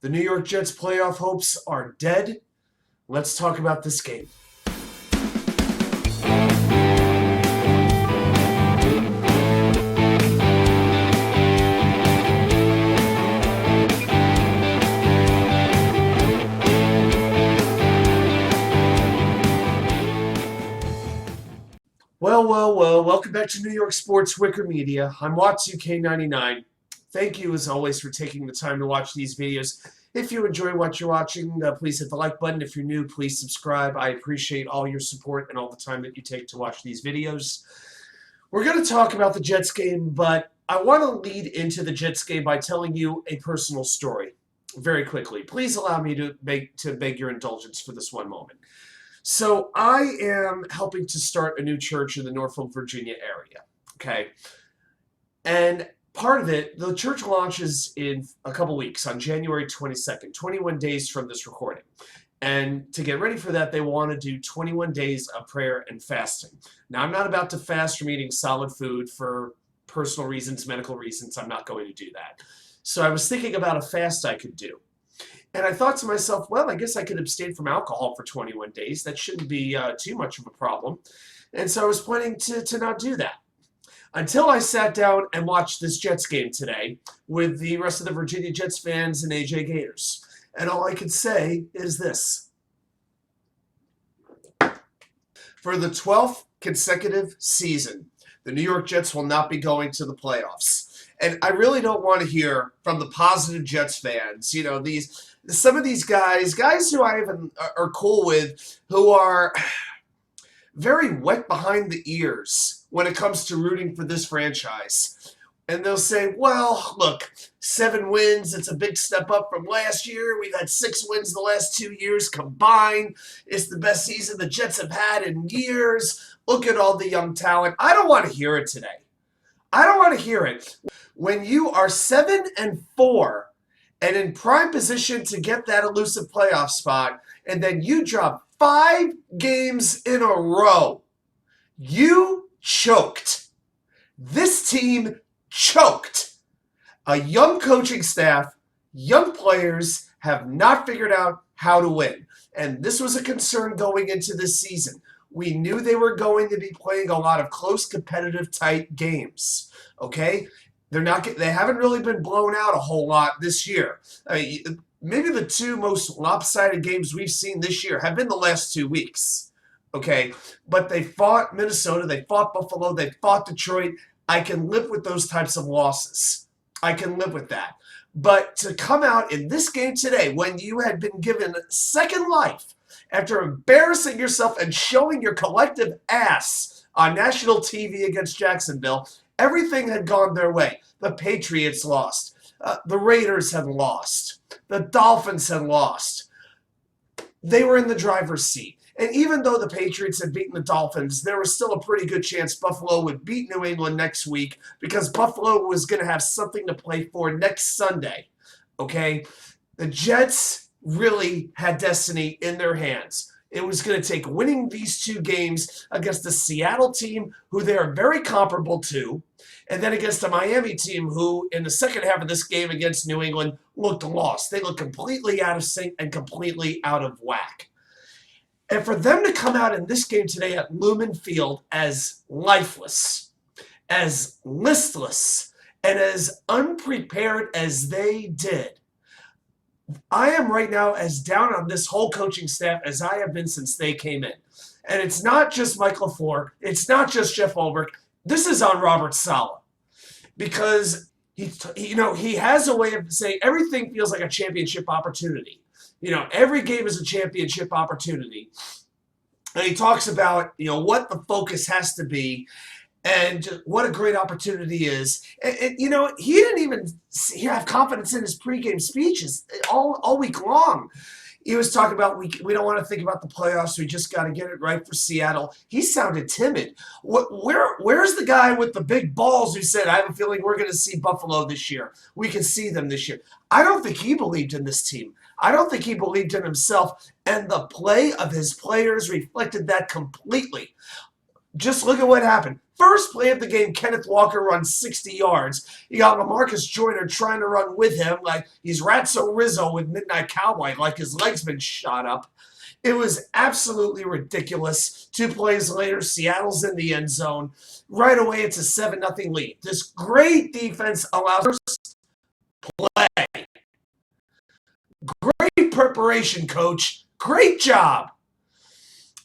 The New York Jets playoff hopes are dead. Let's talk about this game. Well, welcome back to New York Sports WickerMedia. I'm WattsUK99. Thank you, as always, for taking the time to watch these videos. If you enjoy what you're watching, please hit the like button. If you're new, please subscribe. I appreciate all your support and all the time that you take to watch these videos. We're going to talk about the Jets game, but I want to lead into the Jets game by telling you a personal story very quickly. Please allow me to beg your indulgence for this one moment. So I am helping to start a new church in the Norfolk, Virginia area, okay? And part of it, the church launches in a couple weeks on January 22nd, 21 days from this recording. And to get ready for that, they want to do 21 days of prayer and fasting. Now, I'm not about to fast from eating solid food for personal reasons, medical reasons. I'm not going to do that. So I was thinking about a fast I could do. And I thought to myself, well, I guess I could abstain from alcohol for 21 days. That shouldn't be too much of a problem. And so I was planning to not do that. Until I sat down and watched this Jets game today with the rest of the Virginia Jets fans and AJ Gators. And all I could say is this. For the 12th consecutive season, the New York Jets will not be going to the playoffs. And I really don't want to hear from the positive Jets fans, you know, some of these guys who I even are cool with, who are very wet behind the ears when it comes to rooting for this franchise. And they'll say, well, look, 7 wins, it's a big step up from last year. We've had 6 wins the last 2 years combined. It's the best season the Jets have had in years. Look at all the young talent. I don't want to hear it today. I don't want to hear it. When you are 7-4 and in prime position to get that elusive playoff spot, and then you drop 5 games in a row, you choked. This team choked. A young coaching staff, young players have not figured out how to win. And this was a concern going into this season. We knew they were going to be playing a lot of close, competitive, tight games. Okay? They haven't really been blown out a whole lot this year. I mean, maybe the 2 most lopsided games we've seen this year have been the last 2 weeks. Okay? But they fought Minnesota, they fought Buffalo, they fought Detroit. I can live with those types of losses. I can live with that. But to come out in this game today when you had been given second life after embarrassing yourself and showing your collective ass on national TV against Jacksonville, everything had gone their way. The Patriots lost. The Raiders had lost. The Dolphins had lost. They were in the driver's seat. And even though the Patriots had beaten the Dolphins, there was still a pretty good chance Buffalo would beat New England next week because Buffalo was going to have something to play for next Sunday. Okay? The Jets really had destiny in their hands. It was going to take winning these 2 games against the Seattle team, who they are very comparable to, and then against the Miami team, who in the second half of this game against New England looked lost. They looked completely out of sync and completely out of whack. And for them to come out in this game today at Lumen Field as lifeless, as listless, and as unprepared as they did, I am right now as down on this whole coaching staff as I have been since they came in. And it's not just Mike LaFleur. It's not just Jeff Ulbrich. This is on Robert Saleh. Because he has a way of saying everything feels like a championship opportunity. You know, every game is a championship opportunity. And he talks about, what the focus has to be and what a great opportunity is. And he didn't even have confidence in his pregame speeches all week long. He was talking about we don't want to think about the playoffs. We just got to get it right for Seattle. He sounded timid. Where's the guy with the big balls who said, I have a feeling we're going to see Buffalo this year. We can see them this year. I don't think he believed in this team. I don't think he believed in himself. And the play of his players reflected that completely. Just look at what happened. First play of the game, Kenneth Walker runs 60 yards. You got LaMarcus Joyner trying to run with him like he's Ratso Rizzo with Midnight Cowboy, like his leg's been shot up. It was absolutely ridiculous. 2 plays later, Seattle's in the end zone. Right away, it's a 7-0 lead. This great defense allows first play. Great preparation, coach. Great job.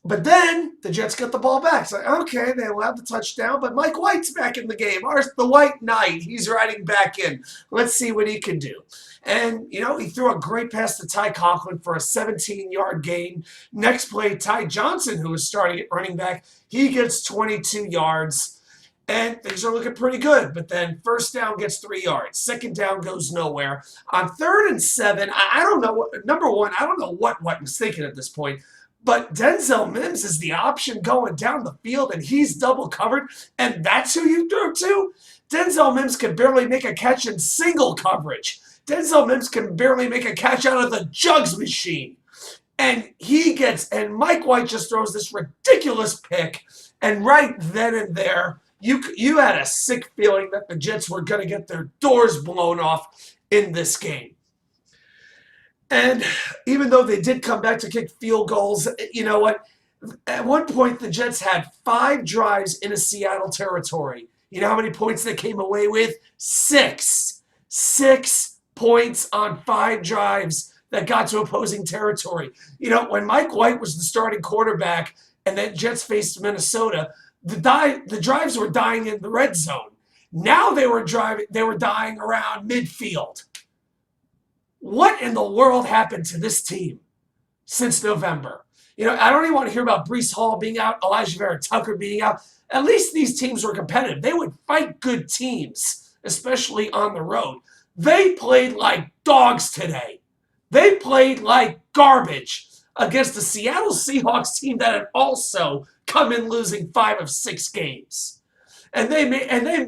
But then the Jets got the ball back. It's like, okay, they allowed the touchdown, but Mike White's back in the game. The White Knight, he's riding back in. Let's see what he can do. And, you know, he threw a great pass to Ty Conklin for a 17-yard gain. Next play, Ty Johnson, who was starting at running back, he gets 22 yards. And things are looking pretty good. But then first down gets 3 yards. Second down goes nowhere. On 3rd and 7, I don't know. Number one, I don't know what White was thinking at this point. But Denzel Mims is the option going down the field, and he's double covered, and that's who you threw to? Denzel Mims can barely make a catch in single coverage. Denzel Mims can barely make a catch out of the jugs machine. And Mike White just throws this ridiculous pick, and right then and there, you had a sick feeling that the Jets were going to get their doors blown off in this game. And even though they did come back to kick field goals, you know what? At one point, the Jets had 5 drives in a Seattle territory. You know how many points they came away with? 6. 6 points on 5 drives that got to opposing territory. You know, when Mike White was the starting quarterback and the Jets faced Minnesota, the drives were dying in the red zone. Now they were dying around midfield. What in the world happened to this team since November? You know, I don't even want to hear about Breece Hall being out, Elijah Vera Tucker being out. At least these teams were competitive. They would fight good teams, especially on the road. They played like dogs today. They played like garbage against the Seattle Seahawks team that had also come in losing 5 of 6 games. And they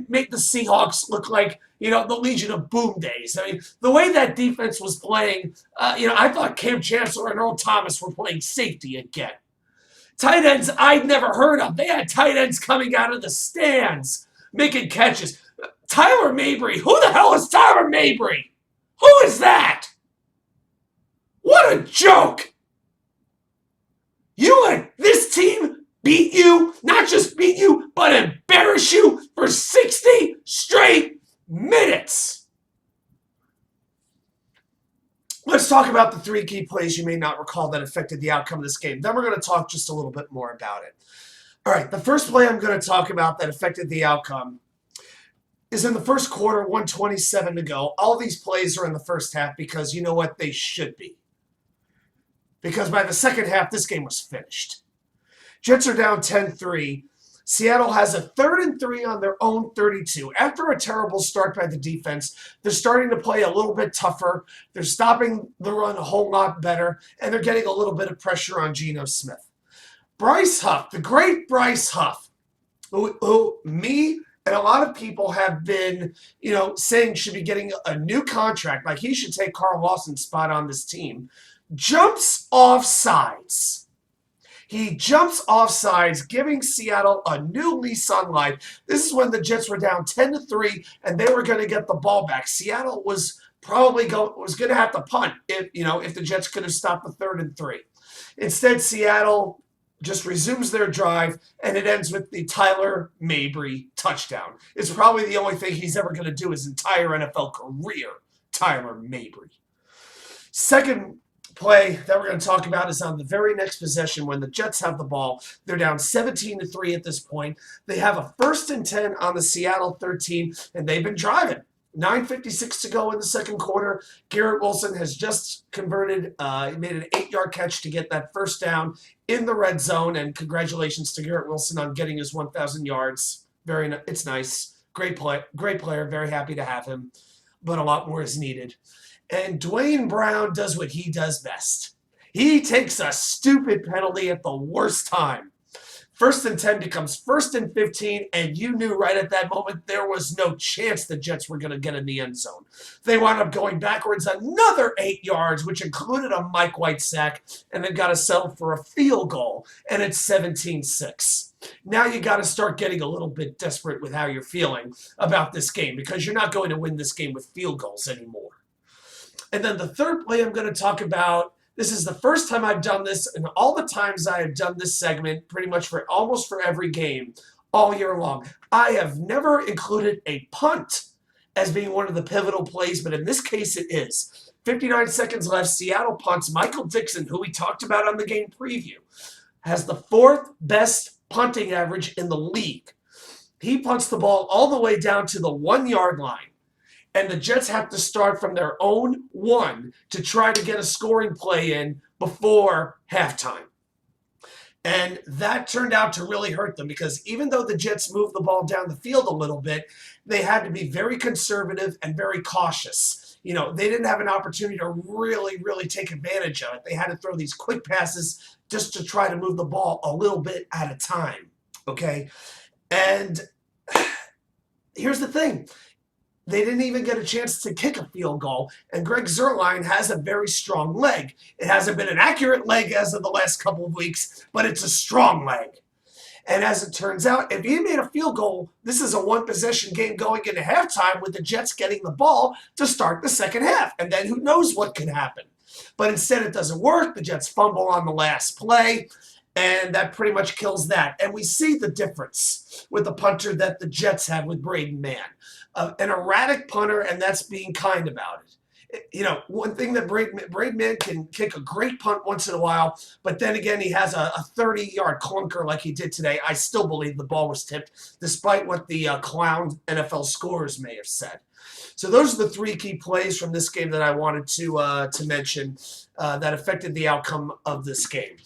make the Seahawks look like, you know, the Legion of Boom days. I mean, the way that defense was playing, you know, I thought Cam Chancellor and Earl Thomas were playing safety again. Tight ends I'd never heard of. They had tight ends coming out of the stands, making catches. Tyler Mabry. Who the hell is Tyler Mabry? Who is that? What a joke. You let this team beat you, not just beat you, but embarrass you for 60 straight minutes. Let's talk about the 3 key plays you may not recall that affected the outcome of this game. Then we're going to talk just a little bit more about it. All right, the first play I'm going to talk about that affected the outcome is in the first quarter, 1:27 to go. All these plays are in the first half because you know what? They should be. Because by the second half, this game was finished. Jets are down 10-3. Seattle has a 3rd and 3 on their own 32. After a terrible start by the defense, they're starting to play a little bit tougher. They're stopping the run a whole lot better, and they're getting a little bit of pressure on Geno Smith. Brycehuff, the great Brycehuff, who me and a lot of people have been, you know, saying should be getting a new contract, like he should take Carl Lawson's spot on this team, jumps off sides. He jumps off sides, giving Seattle a new lease on life. This is when the Jets were down 10-3, and they were going to get the ball back. Seattle was probably going to have to punt if the Jets could have stopped the 3rd and 3. Instead, Seattle just resumes their drive, and it ends with the Tyler Mabry touchdown. It's probably the only thing he's ever going to do his entire NFL career, Tyler Mabry. Second play that we're going to talk about is on the very next possession when the Jets have the ball. They're down 17-3 at this point. They have a 1st and 10 on the Seattle 13, and they've been driving. 9:56 to go in the second quarter. Garrett Wilson has just converted. He made an 8-yard catch to get that first down in the red zone, and congratulations to Garrett Wilson on getting his 1,000 yards. It's nice. Great player. Very happy to have him, but a lot more is needed. And duanebrown does what he does best. He takes a stupid penalty at the worst time. First and 10 becomes first and 15, and you knew right at that moment there was no chance the Jets were going to get in the end zone. They wound up going backwards another 8 yards, which included a Mike White sack, and then got to settle for a field goal, and it's 17-6. Now you got to start getting a little bit desperate with how you're feeling about this game, because you're not going to win this game with field goals anymore. And then the third play I'm going to talk about, this is the first time I've done this, and all the times I have done this segment, pretty much for almost for every game all year long, I have never included a punt as being one of the pivotal plays, but in this case it is. 59 seconds left, Seattle punts. Michael Dixon, who we talked about on the game preview, has the 4th best punting average in the league. He punts the ball all the way down to the 1-yard line. And the Jets have to start from their own 1 to try to get a scoring play in before halftime. And that turned out to really hurt them, because even though the Jets moved the ball down the field a little bit, they had to be very conservative and very cautious. You know, they didn't have an opportunity to really take advantage of it. They had to throw these quick passes just to try to move the ball a little bit at a time, okay? And here's the thing. They didn't even get a chance to kick a field goal, and Gregzuerlein has a very strong leg. It hasn't been an accurate leg as of the last couple of weeks, but it's a strong leg. And as it turns out, if he made a field goal, this is a 1-possession game going into halftime with the Jets getting the ball to start the second half, and then who knows what could happen. But instead it doesn't work. The Jets fumble on the last play, and that pretty much kills that. And we see the difference with the punter that the Jets had with Bradenmann. An erratic punter, and that's being kind about it. You know, one thing that Bradenmann can kick a great punt once in a while, but then again, he has a 30-yard clunker like he did today. I still believe the ball was tipped, despite what the clown NFL scorers may have said. So those are the 3 key plays from this game that I wanted to mention that affected the outcome of this game.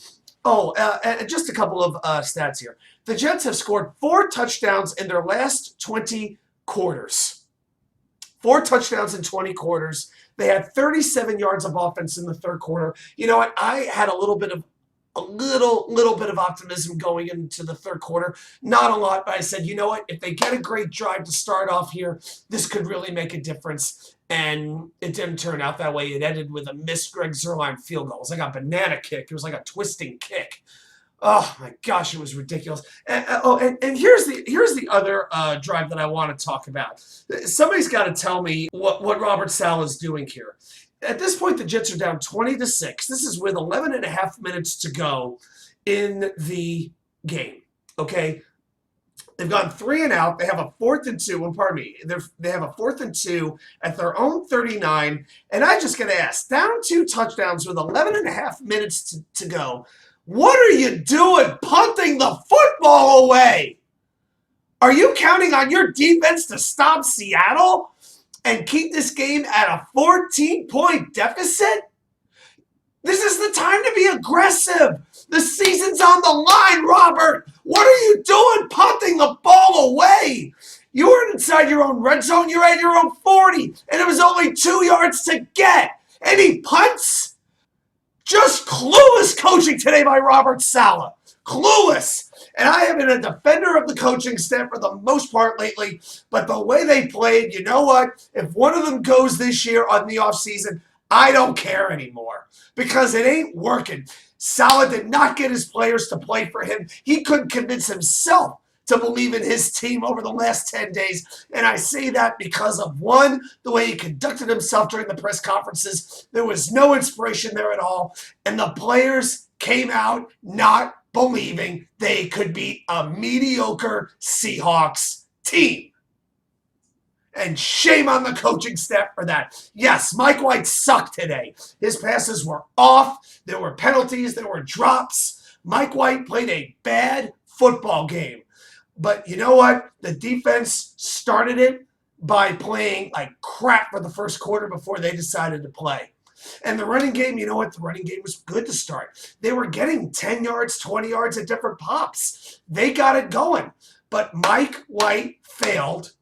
Oh, and just a couple of stats here. The Jets have scored 4 touchdowns in their last 20 quarters. 4 touchdowns in 20 quarters. They had 37 yards of offense in the third quarter. You know what? I had a little bit of optimism going into the third quarter. Not a lot, but I said, you know what? If they get a great drive to start off here, this could really make a difference. And it didn't turn out that way. It ended with a missed Gregzuerlein field goal. It was like a banana kick. It was like a twisting kick. Oh my gosh, it was ridiculous. And here's the other drive that I want to talk about. Somebody's got to tell me what Robert Saleh is doing here. At this point, the Jets are down 20-6. This is with 11 and a half minutes to go in the game. Okay, they've gone 3 and out. They have a 4th and 2. Well, pardon me. They have a 4th and 2 at their own 39. And I just got to ask, down 2 touchdowns with 11 and a half minutes to go. What are you doing punting the football away? Are you counting on your defense to stop Seattle and keep this game at a 14-point deficit? This is the time to be aggressive. The season's on the line, Robert. What are you doing punting the ball away? You were inside your own red zone. You're at your own 40, and it was only 2 yards to get. And he punts? Just clueless coaching today by Robert Saleh. Clueless. And I have been a defender of the coaching staff for the most part lately, but the way they played, you know what? If one of them goes this year on the offseason, I don't care anymore because it ain't working. Saleh did not get his players to play for him. He couldn't convince himself to believe in his team over the last 10 days. And I say that because of, one, the way he conducted himself during the press conferences. There was no inspiration there at all. And the players came out not believing they could beat a mediocre Seahawks team. And shame on the coaching staff for that. Yes, Mike White sucked today. His passes were off. There were penalties. There were drops. Mike White played a bad football game. But you know what? The defense started it by playing like crap for the first quarter before they decided to play. And the running game, you know what? The running game was good to start. They were getting 10 yards, 20 yards at different pops. They got it going. But Mike White failed,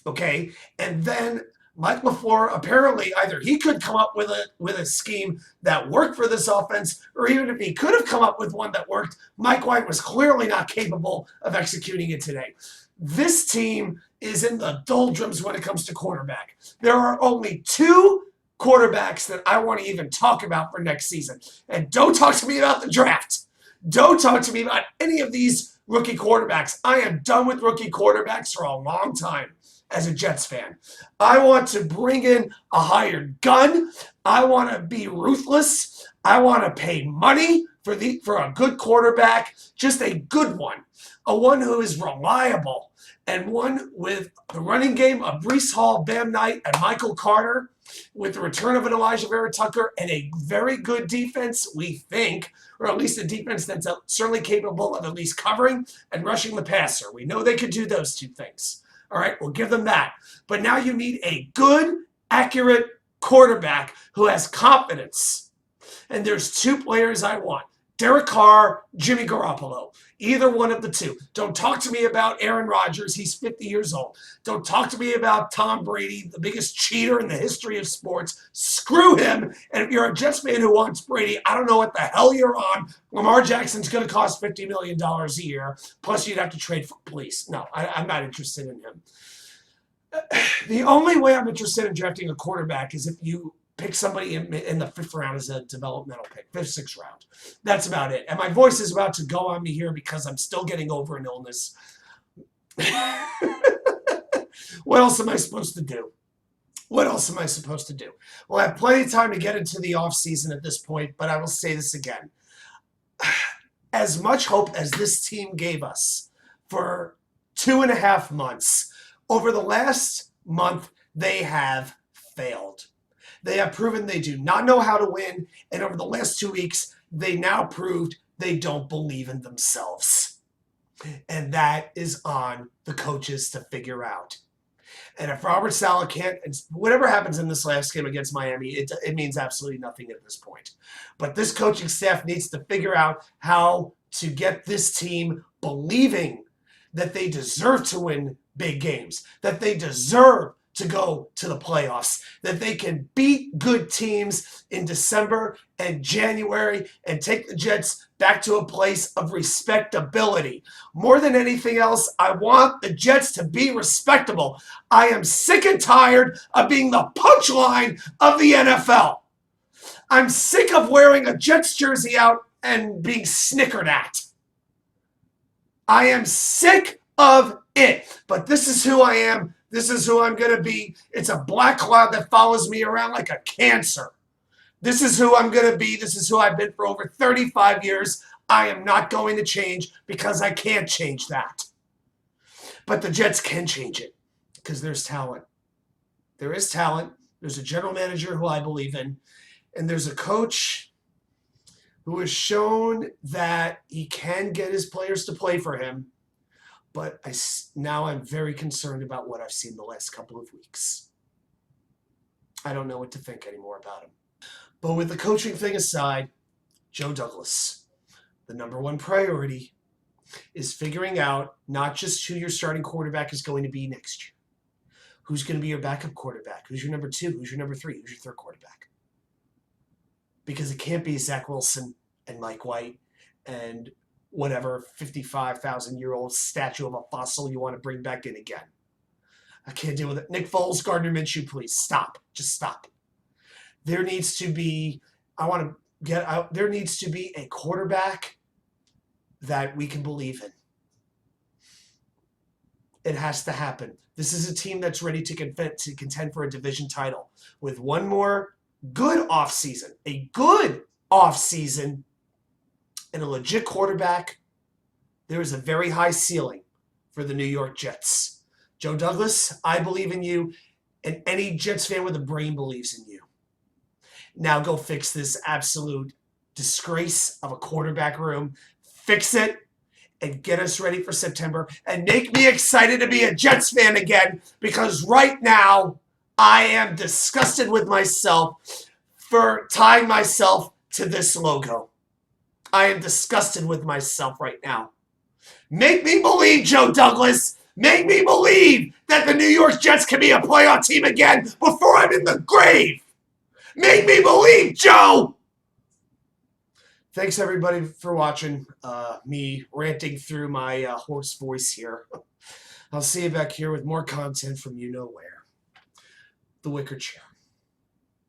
okay? And then Mike LaFleur, apparently either he could come up with a scheme that worked for this offense, or even if he could have come up with one that worked, Mike White was clearly not capable of executing it today. This team is in the doldrums when it comes to quarterback. There are only 2 quarterbacks that I want to even talk about for next season. And don't talk to me about the draft. Don't talk to me about any of these rookie quarterbacks. I am done with rookie quarterbacks for a long time as a Jets fan. I want to bring in a hired gun. I want to be ruthless. I want to pay money for a good quarterback, just a good one, a one who is reliable, and one with the running game of Breece Hall, Bam Knight, and Michael Carter, with the return of an Elijah Vera Tucker and a very good defense, we think, or at least a defense that's certainly capable of at least covering and rushing the passer. We know they could do those 2 things. All right, we'll give them that. But now you need a good, accurate quarterback who has confidence. And there's 2 players I want. Derek Carr, Jimmy Garoppolo. Either one of the 2. Don't talk to me about Aaron Rodgers. He's 50 years old. Don't talk to me about Tom Brady, the biggest cheater in the history of sports. Screw him. And if you're a Jets fan who wants Brady, I don't know what the hell you're on. Lamar Jackson's going to cost $50 million a year. Plus, you'd have to trade for police. No, I'm not interested in him. The only way I'm interested in drafting a quarterback is if you pick somebody in the 5th round as a developmental pick, 5th, 6th round. That's about it. And my voice is about to go on me here because I'm still getting over an illness. What else am I supposed to do? What else am I supposed to do? Well, I have plenty of time to get into the offseason at this point, but I will say this again. As much hope as this team gave us for 2.5 months, over the last month, they have failed. They have proven they do not know how to win, and over the last 2 weeks, they now proved they don't believe in themselves. And that is on the coaches to figure out. And if Robert Saleh can't, whatever happens in this last game against Miami, it means absolutely nothing at this point. But this coaching staff needs to figure out how to get this team believing that they deserve to win big games, that they deserve to go to the playoffs, that they can beat good teams in December and January and take the Jets back to a place of respectability. More than anything else, I want the Jets to be respectable. I am sick and tired of being the punchline of the NFL. I'm sick of wearing a Jets jersey out and being snickered at. I am sick of it, but this is who I am. This is who I'm going to be. It's a black cloud that follows me around like a cancer. This is who I'm going to be. This is who I've been for over 35 years. I am not going to change because I can't change that. But the Jets can change it because there's talent. There is talent. There's a general manager who I believe in. And there's a coach who has shown that he can get his players to play for him. But now I'm very concerned about what I've seen the last couple of weeks. I don't know what to think anymore about him. But with the coaching thing aside, Joe Douglas, the number 1 priority is figuring out not just who your starting quarterback is going to be next year. Who's going to be your backup quarterback? Who's your number 2? Who's your number 3? Who's your 3rd quarterback? Because it can't be Zach Wilson and Mike White and whatever 55,000-year-old statue of a fossil you want to bring back in again. I can't deal with it. Nick Foles, Gardner Minshew, please stop. Just stop. There needs to be, there needs to be a quarterback that we can believe in. It has to happen. This is a team that's ready to contend for a division title. With one more good offseason, a good offseason, and a legit quarterback, there is a very high ceiling for the New York Jets. Joe Douglas, I believe in you, and any Jets fan with a brain believes in you. Now go fix this absolute disgrace of a quarterback room. Fix it and get us ready for September and make me excited to be a Jets fan again, because right now I am disgusted with myself for tying myself to this logo. I am disgusted with myself right now. Make me believe, Joe Douglas. Make me believe that the New York Jets can be a playoff team again before I'm in the grave. Make me believe, Joe. Thanks, everybody, for watching me ranting through my hoarse voice here. I'll see you back here with more content from you know where. The Wicker Chair.